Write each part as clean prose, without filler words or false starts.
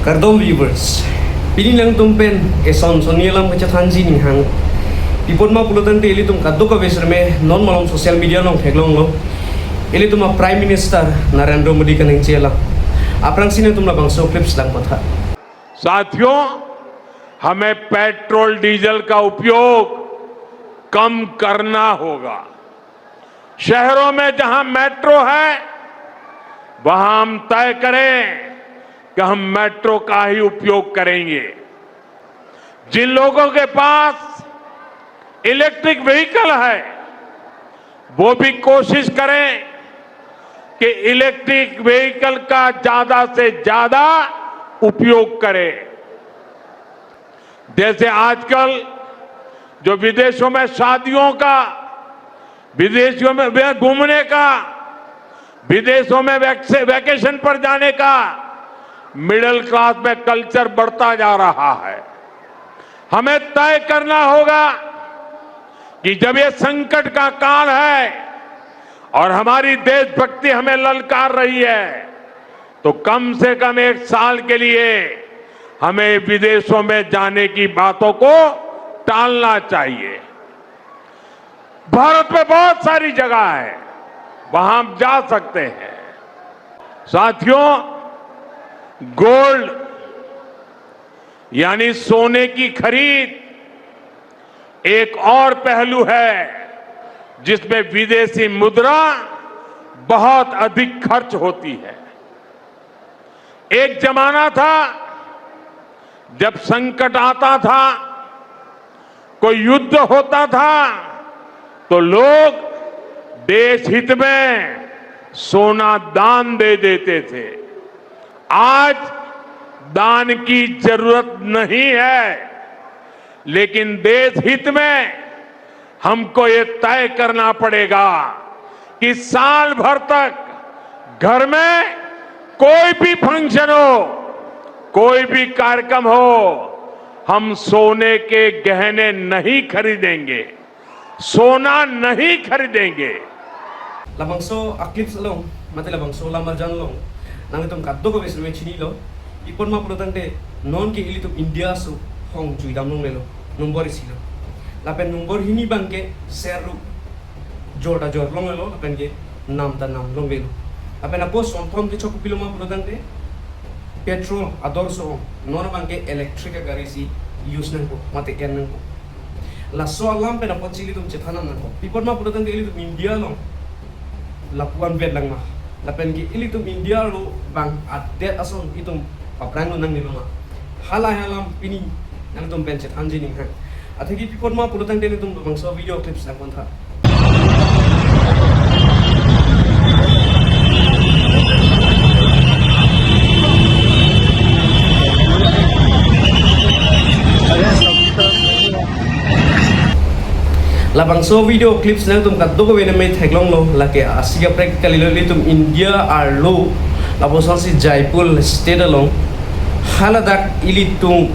Kardom viewers, pini lang tumpen eson sonialam kaca thanji ning hang. Pipot ma pulutan te eli tum kaddo ka besar me non malom social media long theglong lo. Eli tum Prime Minister Narendra Modi ka ning chela. Aprang sine tum labang so clips lang patha. साथियों, हमें petrol diesel का उपयोग कम करना होगा। शहरों में जहां metro है वहां हम तय करें कि हम मेट्रो का ही उपयोग करेंगे। जिन लोगों के पास इलेक्ट्रिक व्हीकल है वो भी कोशिश करें कि इलेक्ट्रिक व्हीकल का ज्यादा से ज्यादा उपयोग करें। जैसे आजकल जो विदेशों में शादियों का, विदेशों में घूमने का, विदेशों में वैकेशन पर जाने का मिडिल क्लास में कल्चर बढ़ता जा रहा है। हमें तय करना होगा कि जब ये संकट का काल है और हमारी देशभक्ति हमें ललकार रही है तो कम से कम 1 साल के लिए हमें विदेशों में जाने की बातों को टालना चाहिए। भारत में बहुत सारी जगह है वहां हम जा सकते हैं। साथियों, गोल्ड यानी सोने की खरीद एक और पहलू है जिसमें विदेशी मुद्रा बहुत अधिक खर्च होती है। एक जमाना था जब संकट आता था, कोई युद्ध होता था तो लोग देश हित में सोना दान दे देते थे। आज दान की जरूरत नहीं है, लेकिन देश हित में हमको ये तय करना पड़ेगा कि साल भर तक घर में कोई भी फंक्शन हो, कोई भी कार्यक्रम हो, हम सोने के गहने नहीं खरीदेंगे, सोना नहीं खरीदेंगे। Labangso aklips long, mati labangso lamar jan long. Nang itum kaddo ko besar me chini lo. Ipon ma pulutan te non ke ili tum India su hong chui dam long melo. Nombor isilo. Lapen nombor hini bangke seru jorda jor long melo. Lapen ke nam ta nam long melo. Lapen apos on thom ke chok pilo ma pulutan te petrol ador so non bangke electric gari si use nang ko mati ken nang ko. La so alam pe na pot chili tum chethanam nang ko. Ipon ma pulutan te ili tum India long. Lapuan vet lang ma. Lapen gi ili tum India lo bang adet ason itum paprang nang nilo ma. Hala halam pini nang tum pencet anji ning hang. Athegi pipon ma pulutan te tum bang so video clips lang kon tha. Labang so video clips nang tum kaddo ko bene mai theglong lo lake asiga practically lo tum India ar lo labosan si Jaipur state along haladak ili tum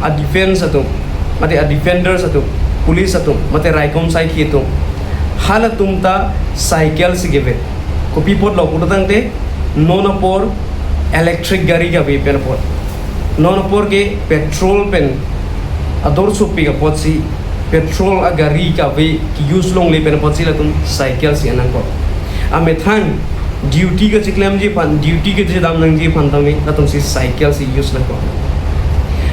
a defense atum mate a defenders atum police atum mate raikom sai ki tum halatum ta cycle si geve ko pipot lo putang te non por electric gari ga ve pen por non por ke petrol pen ador supi ga pot si petrol agari ka ve ki use long le pen pot sila tum cycle si anang ko ame thang duty ka chiklam ji pan duty ke je dam nang ji pan tami atum si cycle si use nang ko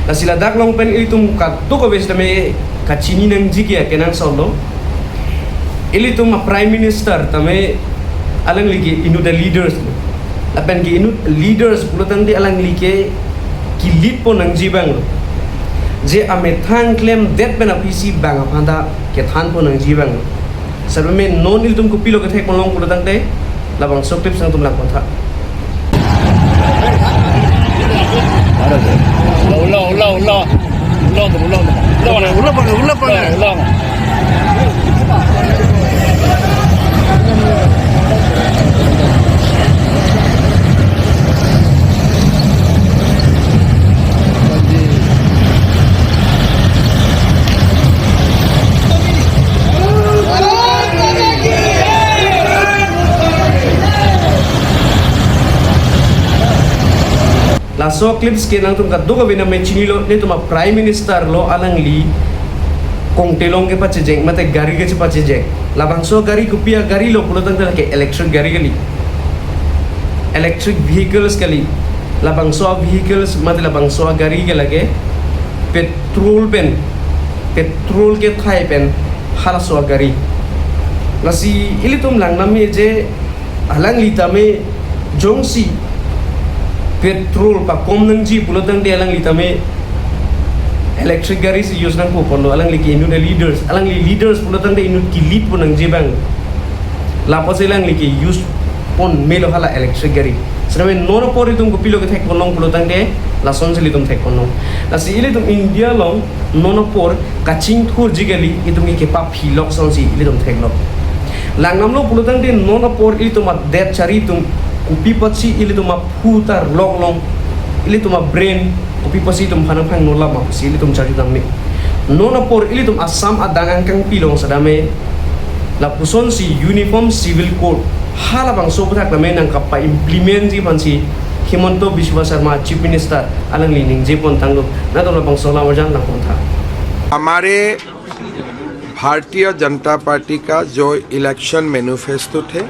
la sila dak long pen ilitum ka to ko bes tame ka chini nang ji ke kenang solo ilitum Prime Minister tame alang ligi inu the leaders la pen ki inu leaders pulotan di alang like ki lead po nang ji bang J अमेथान claim date बेना PC बांग फांदा के थान पो नंग जीवांग सर्व में non इल तुमको pillow के थे कोलोंग पुरो दंग दे लबंग सो क्लिप्स नंग तुम लाग था la so clips ke nang tum ka do ga bina me chini lo ne tuma prime minister lo alang li kong telong ke pache jeng mate gari ke pache jeng labang so gari kupia gari lo pulo tang ke electric gari kali electric vehicles kali labang so vehicles mate labang so gari ke lage petrol ke thai pen hala so gari lasi ili tum lang nami je alang li tame jongsi petrol pa kom nang ji pulo tang de alang li tame electric gari si use nang po pondo alang li ki inu de leaders pulo tang de inu ki lead po nang jibang la po silang li ki use pon melo hala electric gari sanamen nono por itum ko pilo ke thek ponong pulo tang de la son sili tum thek ponong la si ili tum india long nono por kaching thur jigali itum ke pa philok son si ili tum thek lo langnam lo pulo tang de nono por ili tum det chari tum kupi pachi ili tum putar long ili tum brain kopi pasi tum hanang phang nola ma si ili tum chari tang ni nona por ili tum assam adang angkang pilong sadame la puson si uniform civil code hala bang so butak na nang kapa implement ji pan si Himanto Biswa Sarma chief minister alang lining je pon tanglo na to bang so la warjan na kon tha हमारे Bharatiya Janata party का जो election manifesto थे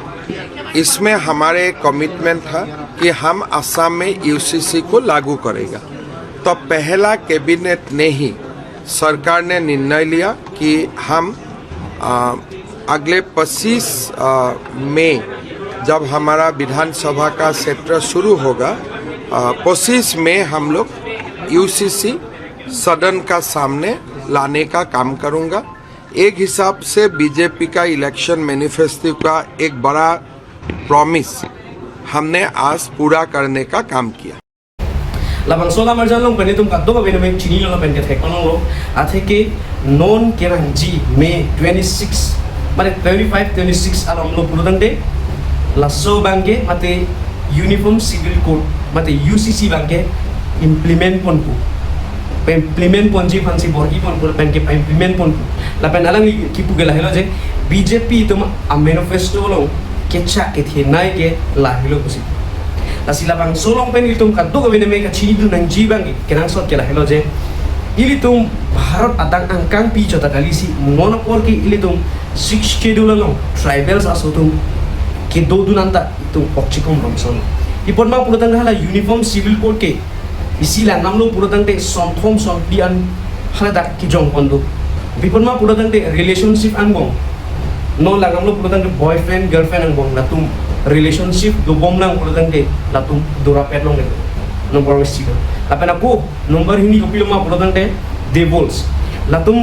इसमें हमारे commitment था कि हम असम में यूसीसी को लागू करेगा। तो पहला कैबिनेट ने ही सरकार ने निर्णय लिया कि हम अगले 25 मई जब हमारा विधानसभा का सत्र शुरू होगा 25 मई हम लोग यूसीसी सदन का सामने लाने का काम करूंगा। एक हिसाब से बीजेपी का इलेक्शन मैनिफेस्टो का एक बड़ा प्रॉमिस हमने आज पूरा करने का काम किया। labang sola marjan long pen itum ka do ba me chini lo pen ke thek konong lo athe ke non ke rang ji me 26 mane 25 26 along lo puludang de lasso bangke mate uniform civil code mate UCC bangke implement pon pu implement pon ji fansi borgi pon pu pen ke implement pon pu la pen alang ki pu gela helo je BJP itum a manifesto lo ke cha ke the nai ke la helo kusi la bang solong pen itum ka do ga me ka chini du nang ji bang ke nang sot ke la helo je ilitum bharat adang angkang pi chota kalisi monopol ke ilitum 6 schedule lo tribals asotum ke do dunanta itu okchikom romson ipon ma purutang hala uniform civil code ke isila namlo purutang te somthom som pian hala dak ki jong pondu ipon ma purutang te relationship angbong no la namlo purutang te boyfriend girlfriend angbong latum relationship do bom lang purutang te latum dura pet long le nomor wesiga apena ko nomor hini ko piloma purutang te devils latum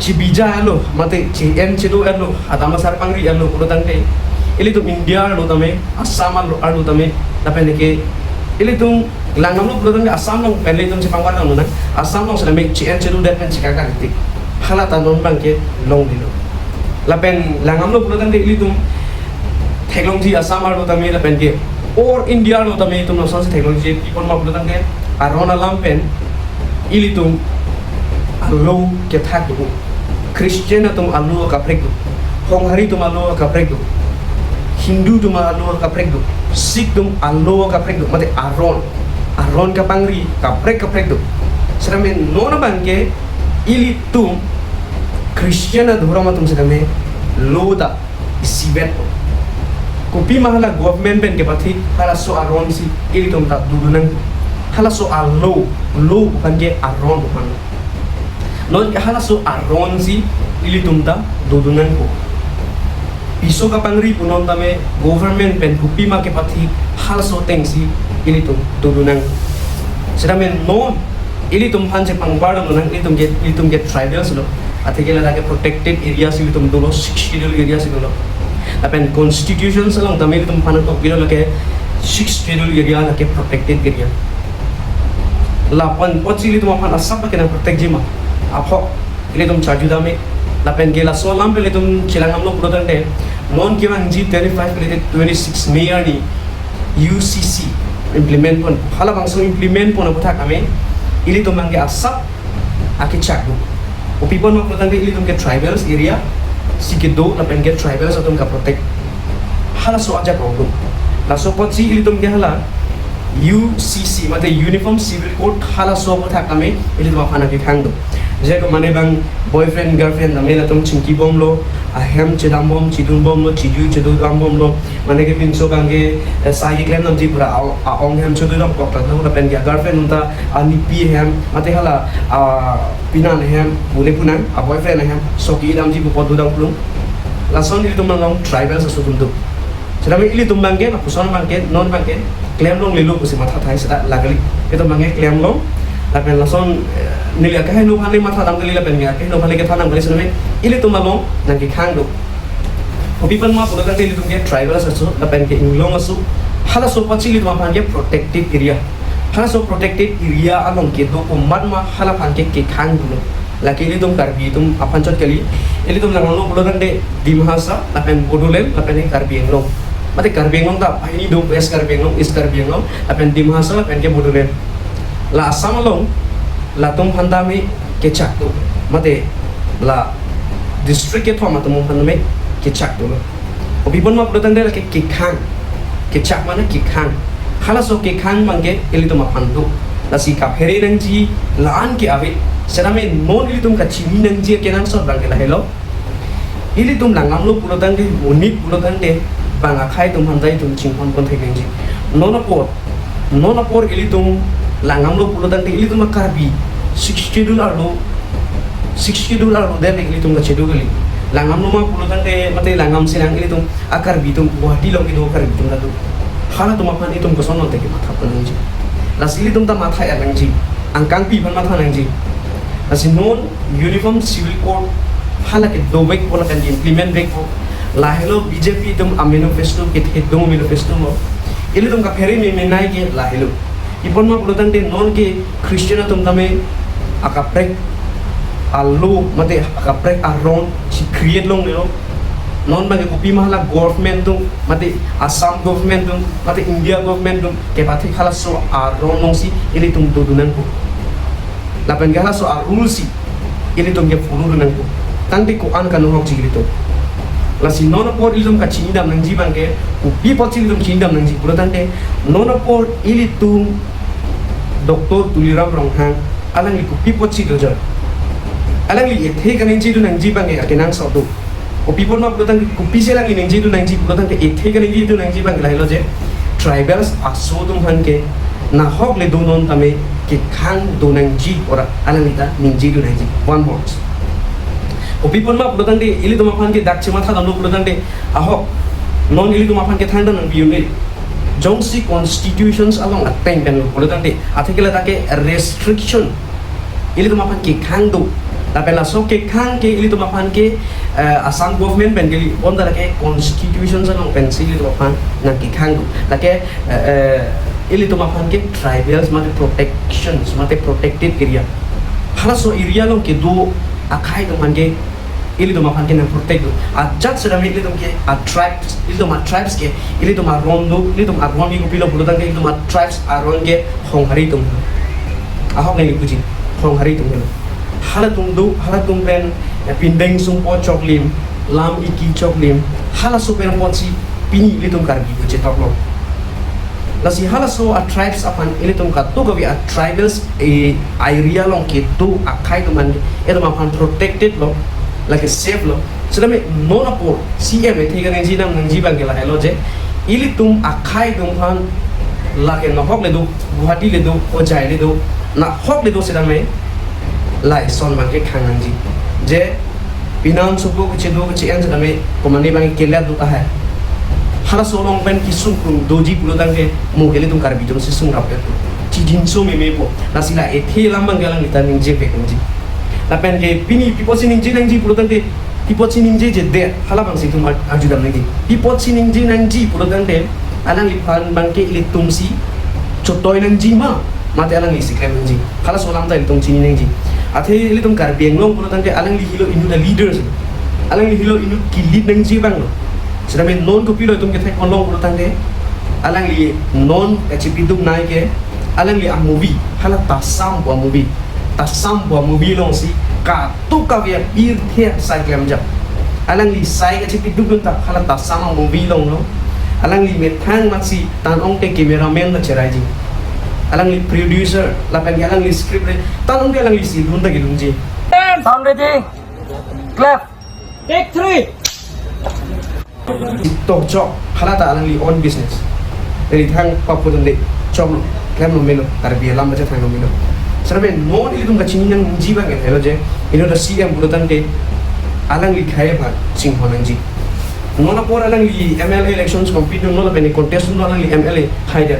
cibija alo mate cn cedo alo adama sar pangri alo purutang te ili tum India lo tame Assam lo tame na pende ke ili tum langnam lo pulutang ke Assam long pende tum si pangwar nang Assam long sa me cn cedo dat pen cikaka tik halata non bang ke long dilo la pen langnam lo pulutang ke ili tum theklong ji Assam lo tame la pen ke or India lo tame tum no san se theklong ji ipon ma pulutang ke arona lam pen ili tum allo ke thak do Christian tum allo ka prek do honghari tum allo ka prek do Hindu tum allo ka prek do Sikh tum allo ka prek do mate aron ka pangri ka prek do seramen nona bangke ili tum Christian dhorama tum sedame loda isibet kopi mahala government pen ke pathi hala so aron si ili tum ta dudunang hala so allo lo bangke aron bukan non hala so aron si ili tum ta dudunang ko piso ka pangri punon tame government pen kupi ma ke pathi hal so teng si ili tum tudunang sedamen no ili tum hanse pangbar no nang ili tum get tribals lo athekela dake protected areas ili tum dolo 6 schedule areas lo apen constitution salong tame ili tum phanan ko bilo lake 6 schedule area lake protected area lapan pochi ili tum phan asap ke na protect jima apho ili tum charju dame lapen gela so lam pele tum chilang namlo prodang de non ki bang ji 35 pele 26 Mei ni UCC implement pon hala bang so implement pon apotha kame ili tum bang ge asap aki chakdu o people no prodang de ili tum ke tribals area sike do lapen ge tribals atum ka protect hala so aja problem la so pot si ili tum ge hala UCC mate Uniform Civil Code hala so tha kame ili ma phana ki khang do je ko mane bang boyfriend girlfriend na mela tum chinki bom lo a hem chedam bom chidun bom lo chiju chedu dam bom lo mane ke bin so bang ke sai klem nam ji pura a ong hem chedu dam ko ta no pen ya girlfriend unta ani pi hem mate hala a pinan hem bule punan a boyfriend hem so ki dam ji bu podu dam plum la son ili tum long tribal sa sudum do sedame ili tum bang ke na puson bang ke non bang ke claim long lelu ko si matha thai sa lagali itu bang ke claim long la pen la son nilia ka no phale matha dam gali la pen ya ke no phale ke thanam gali sedame ili tum long nang ki khang do obi pan ma pura kan ili tum ke tribal sa so la pen ke inglong asu hala so pachi ili tum pan ke protected area hala so protected area along ke do ko mat ma hala pan ke khang do la ke ili tum karbi tum apan chot kali ili tum lang lo pura kan de dimhasa la pen bodolem la pen karbi inglong mate karbeng long ta ini do es karbeng long is karbeng long apen dimhasa la pen ke bodolen la asam long la tum phanda me ke chak do mate la district ke thoma tum phanda me ke chak do obi bon ma protan de la ke khang ke chak mana ke khang hala so ke khang mangke ili tum phandu la si ka phere nang ji la an ke ave serame non ili tum ka chini nang ji ke nang so bang ke la hello ili tum langam lo protan de unit protan de bang akai tum handai tum chingpon kon thai ngi nona por ili tum langam lo pulodan de ili tum karbi $60 lo de ili tum ka chedu gali langam lo ma pulodan de mate langam sinang ili tum akar bi tum wadi lo ki do kar tum na do hala tum aphan itum ko sonon te ki matha pan ngi la sili tum ta matha ya ngi angkang pi ban matha ngi asi non uniform civil code hala ke do bek pola kan implement bek la hello BJP tum manifesto ke hedong manifesto mo ili tum ka pheri me nai ke la hello ipon ma pulotan de non ke christian tum tame akaprek allo mate akaprek aron si create long no non bagi kopi mahala government tum mate Assam government tum mate India government tum ke pathi khala so aron nong si ili tum dudunan ko la pen gala so arul si ili tum ke furunan ko tangti ko an kan hok jigri to la si nona por ili tum ka chini dam nang ji bang ke kopi pot chini tum chini dam nang ji pulotan de nona por ili tum Dr. Tuliram Ronghang alang li kopi pot chi dojar alang li ethe kan nang ji du nang ji bang ke nang so do kopi pot ma pulotan kopi se lang li nang ji du nang ji pulotan ke ethe kan nang ji du nang ji bang ke la helo je tribals aso tum han ke na hok le do non tame ke khang do nang ji ora alang li ta ning ji du nang ji one box kopi pot ma pulotan de ili tum aphan ke dak chima tha dam lo pulotan de ahok non ili tum aphan ke thang dan bi unit jongsi constitutions along attain kan pulotan de athikela ta ke restriction ili tum aphan ke khang do ta pela so ke khang ke ili tum aphan ke Assam government ben ke on da ke constitutions along pen si ili tum aphan na ke khang do la ke ili tum aphan ke tribals mate protections mate protected area hala so area long ke do akai tum han ke ili tum aphan ke na protect do a jat sedam ili tum ke a tribes ili tum a tribes ke ili tum a rondo ili tum a ron ki pilo pulotan ke ili tum a tribes a ron ke honghari tum a hok ngi puji honghari tum hala tum pen pindeng sum po choklim lam iki choklim hala so pen po si pini ili tum karbi ko chetok lo la si hala so a tribes apan ili tum ka to gawi a tribals e area long ke to akai tum man eto ma pan protected lo like a safe lo sedame nona por CM e thega nang ji nam nang ji bang ke la hello je ili tum akai tum pan la ke no hok le do guhati le do o jai le do na hok le do sedame lai son man ke khang nang ji je pinam supo ke chedo ke chen sedame komani bang ke la do ta hai hala so long pen ki sung kung doji pulotan ke mo ke le tum karbi tum si sung rap chi din so me po la sila e the lam bang galang ni tan ning je pe kong ji la pen ke pini pipo sining ji nang ji pulotan de pipo sining je de hala bang si tum aju dam nang ji pipo sining ji nang ji pulotan de alang li phan bang ke li tum si chotoy nang ji ma mate alang li sikrem nang ji hala so lam ta li tum chini nang ji athe li tum karbi ngong pulotan ke alang li hilo inu da leaders alang li hilo inu ki lead nang ji bang lo sedame non ko pilo tum ke thai kon long pulotan de alang li non achipidum nai ke alang li a movie hala tasam bo movie long si ka tu ka via bir the sai klem ja alang li sai ka chipidum ta hala tasam movie long no alang li me thang mat si tan ong te cameraman na cherai ji alang li producer lapan ke alang li script re tanong ke alang li si lun ta gilung ji Sound ready. Clap. Take 3. to job hala ta alang li on business dari thang papu dun de job lo klem lo melo tar bi lam bacha thang lo melo sarabe non ili tum ka chini nang ji bang hello je ino da cm burutan de alang li khaye ba sing honang ji nona por alang li mla elections compete no la bene contest no alang li mla khai de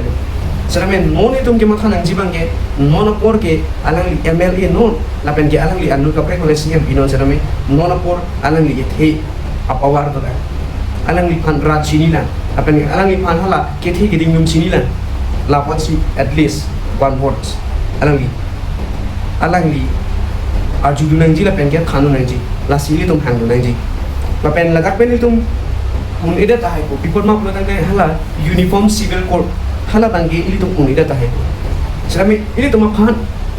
sarabe non itum ke matha nang ji bang ke nona por ke alang li mla no la pen ke alang li anu ka pre ko cm bino sarabe nona por alang li the apawar to da alang li pan rat chini lan apen alang li pan hala ke thi giding yum chini lan la si at least one words alang li aju nang ji la pen ke khanu nang ji la sili tum hang nang ji la pen lagak pen tum un ida ta hai ko people ma pulo tang hala uniform civil code hala bang ge ili tum un ida ta hai ko sami ili tum khan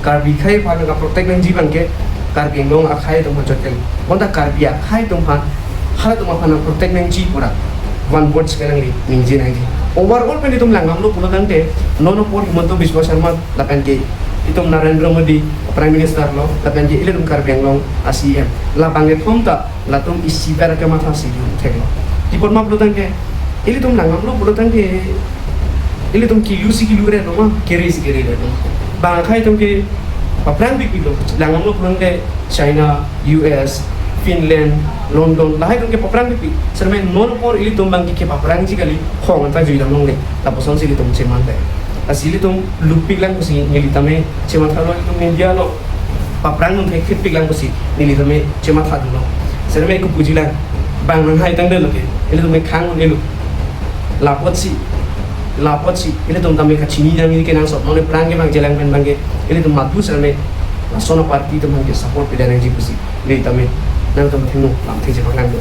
kar bi khai pa ga protect nang ji bang ke kar bi ngong a khai tum hotel bonda kar bi a khai tum phan hala tum phan protect nang ji pura one words ke nang li ning ji nang ji overall pen tum langam lo pulo tang te nono por himanto biswa sharma la pen ke itum Narendra Modi Prime Minister lo tapi je ile tum kar beng long ACM la pange thom ta la tum isi per ke matha si thek lo ti por ma pulutang ke ile tum langam lo pulutang ke ile tum ki lusi ki lure no ma keri si keri lo bang khai tum ke pa plan big lo langam lo pulutang ke China US Finland London la hai tum ke pa plan big serme non por ile tum bang ki pa plan ji kali khong ta ji lam long le la poson si ile tum che man te asili tum lupik lang kusi nilitame cema thalo tum India lo paprang nung thek pik lang kusi nilitame cema thadu lo serme ku pujilang bang nang hai tang de lo ke ile tum khang ne lu lapot si ile tum tame ka chini nang ni ke nang sot none prang ke bang jelang pen bang ke ile tum matu serme la sona party tum ke support pe dang ji kusi le tame nang tum thinu lam thei je bang lo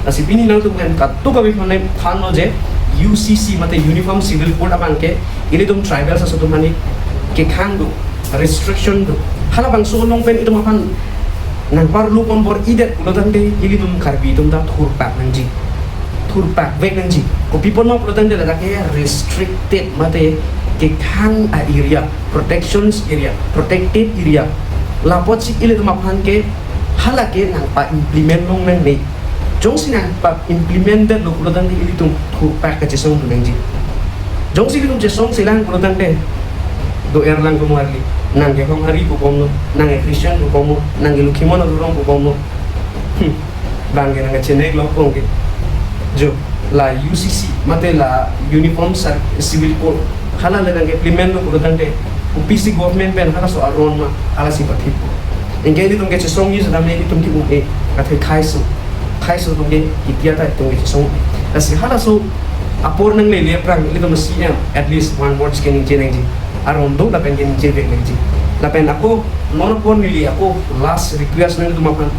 asipini nang tum kan ka to ka bi phane than no je UCC mate uniform civil code abang ke ini tum tribal sa tum mani ke khang do restriction do hala bang so long pen itu mapan nang par lu kon bor idet lotan de ili tum karbi tum da thur pak nang ji thur pak vek nang ji ko people ma lotan de la ke restricted mate ke khang a area protections area protected area lapot si ili tum mapan ke hala ke nang pa implement long nang ne jong sinang pa implemented lo kulo tang ili tum thu pak ka chesong tu nangji jong si tum chesong silang kulo tang de do erlang ko marli nang ge hong hari ko komo nang ge christian ko komo nang ge lukhimon ro rong ko komo bang ge nang chene lo ko ge jo la UCC mate la uniform civil code hala la nang implement lo kulo tang de UPC government pen hala so aron ma hala si pathi engge ni tum ge chesong ni sa me ni tum ki u e ka thai khai so tum ge itia ta tum ge chesong asi hala so apor nang le prang ile tum CM at least one words ke ni je nang ji aron do la pen ke ni je vek nang ji la pen ako non pon ni ako last request nang tum apan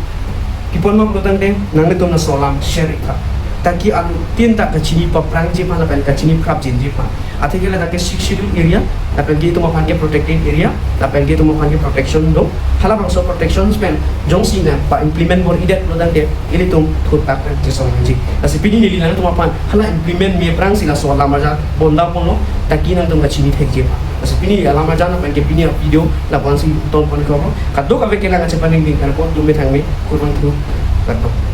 people ma protang de nang tum na solam share ka taki an tin ta ka chini pa prang ji ma la pen ka chini prap jin ji pa ate ge la ke schedule area la pen ge tum apan ke protected area la pen ge tum apan ke protection do hala bang so protection pen jong sina pa implement bor idet lo dang de ile tum thut tak ka je song ji asi pini ni lan tum apan hala implement me prang sila so lama ja bonda pono taki nang tum ka chini thek je asi pini alama ja na pen ke pini video la pan si ton pon ko ka do ka ve ke la ka chepaning din kan ko dum me thang me kurang thu ka to